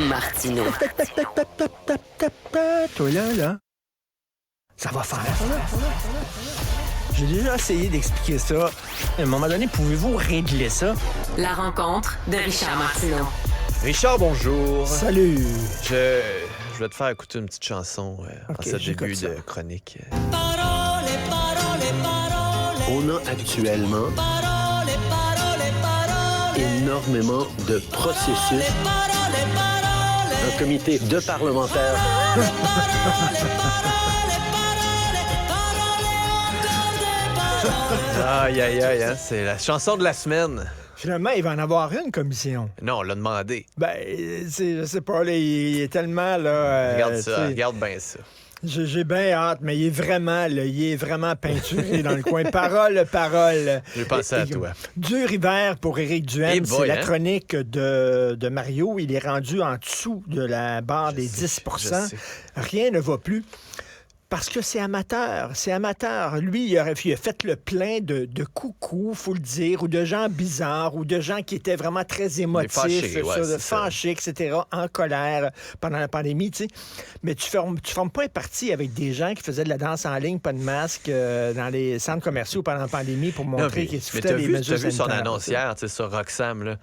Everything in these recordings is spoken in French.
Martineau. Toi là. Ça va faire, là. J'ai déjà essayé d'expliquer ça. À un moment donné, pouvez-vous régler ça? La rencontre de Richard Martineau. Richard, bonjour. Salut. Je vais te faire écouter une petite chanson en ce j'écoute début ça. de chronique. On a actuellement énormément de processus. Un comité de parlementaires. Aïe, aïe, aïe, hein, c'est la chanson de la semaine. Finalement, il va en avoir une commission. Non, on l'a demandé. Ben, je sais pas, là, il est tellement, là... Regarde tu ça, sais, regarde bien ça. J'ai bien hâte, mais il est vraiment peinturé dans le coin. Parole. J'ai pensé à toi. Dur hiver pour Éric Duhaime. Eh boy, C'est la hein? chronique de Mario. Il est rendu en dessous de la barre des 10 je sais. Rien ne va plus. Parce que c'est amateur. Lui, il a fait le plein de coucous, faut le dire, ou de gens bizarres, ou de gens qui étaient vraiment très émotifs, fâchés, ouais, c'est ça. fâchés, etc., en colère pendant la pandémie, tu sais. Mais tu formes pas un parti avec des gens qui faisaient de la danse en ligne, pas de masque, dans les centres commerciaux pendant la pandémie pour montrer qu'ils se mais foutaient t'as des vu mesures son sanitaires, annonce tu sais. hier, tu sais, sur Roxham, là.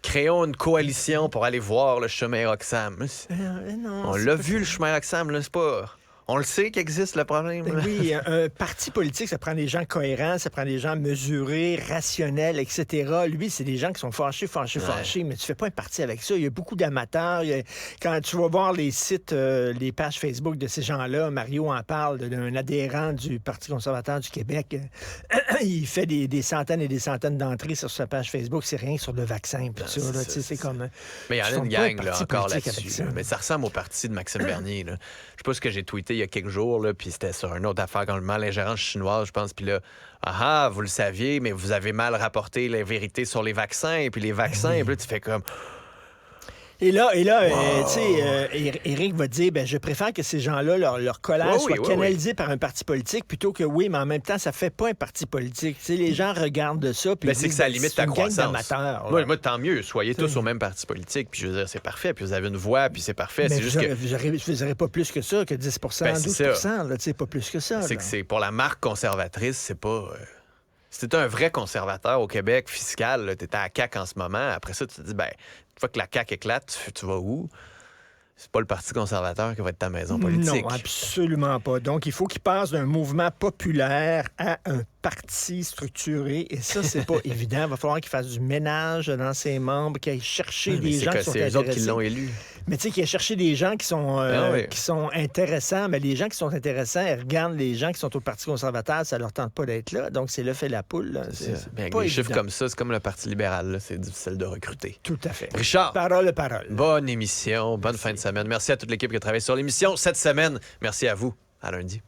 Créons une coalition pour aller voir le chemin Roxham. Non, On c'est l'a pas vu, le chemin Roxham, là, c'est pas... On le sait qu'il existe, le problème. Ben là. oui, un parti politique, ça prend des gens cohérents, ça prend des gens mesurés, rationnels, etc. Lui, c'est des gens qui sont fâchés, mais tu fais pas un parti avec ça. Il y a beaucoup d'amateurs. Quand tu vas voir les sites, les pages Facebook de ces gens-là, Mario en parle d'un adhérent du Parti conservateur du Québec. Il fait des centaines et des centaines d'entrées sur sa page Facebook. C'est rien sur le vaccin. Puis ça, là, tu sais, c'est comme... Mais il y en tu a une formes pas un gang, là, parti encore politique avec là-dessus. ça. là. Mais ça ressemble au parti de Maxime Bernier. Là. Je sais pas ce que j'ai tweeté il y a quelques jours, là, puis c'était sur une autre affaire, complètement l'ingérence chinoise, je pense. Puis là, vous le saviez, mais vous avez mal rapporté la vérité sur les vaccins. Et puis les vaccins, et puis là, tu fais comme... Et là, tu sais, Éric va dire, je préfère que ces gens-là, leur colère soit canalisé par un parti politique plutôt que, mais en même temps, ça fait pas un parti politique. Tu sais, les gens regardent ça, puis c'est que ça limite ta croissance. Moi, Tant mieux. Soyez tous au même parti politique, puis je veux dire, c'est parfait. Puis vous avez une voix, puis c'est parfait. Mais C'est juste que... vous n'aurez pas plus que ça, que 10 12 là, tu sais, pas plus que ça. C'est que c'est pour la marque conservatrice, c'est pas... Si t'es un vrai conservateur au Québec fiscal, t'es à la CAQ en ce moment, après ça, tu te dis, une fois que la CAQ éclate, tu vas où? C'est pas le Parti conservateur qui va être ta maison politique. Non, absolument pas. Donc, il faut qu'il passe d'un mouvement populaire à un parti structuré. Et ça, c'est pas évident. Il va falloir qu'il fasse du ménage dans ses membres, qu'il aille chercher des gens qui sont c'est eux autres qui intéressés. l'ont élu. Mais tu sais, qu'il aille chercher des gens qui sont intéressants. Mais les gens qui sont intéressants, ils regardent les gens qui sont au Parti conservateur, ça leur tente pas d'être là. Donc, c'est le fait la poule. Là. C'est Avec pas des chiffres évident. comme ça, c'est comme le Parti libéral. Là, c'est difficile de recruter. Tout à fait. Richard. Parole. Bonne émission, bonne fin de semaine. Merci à toute l'équipe qui a travaillé sur l'émission cette semaine. Merci à vous. À lundi.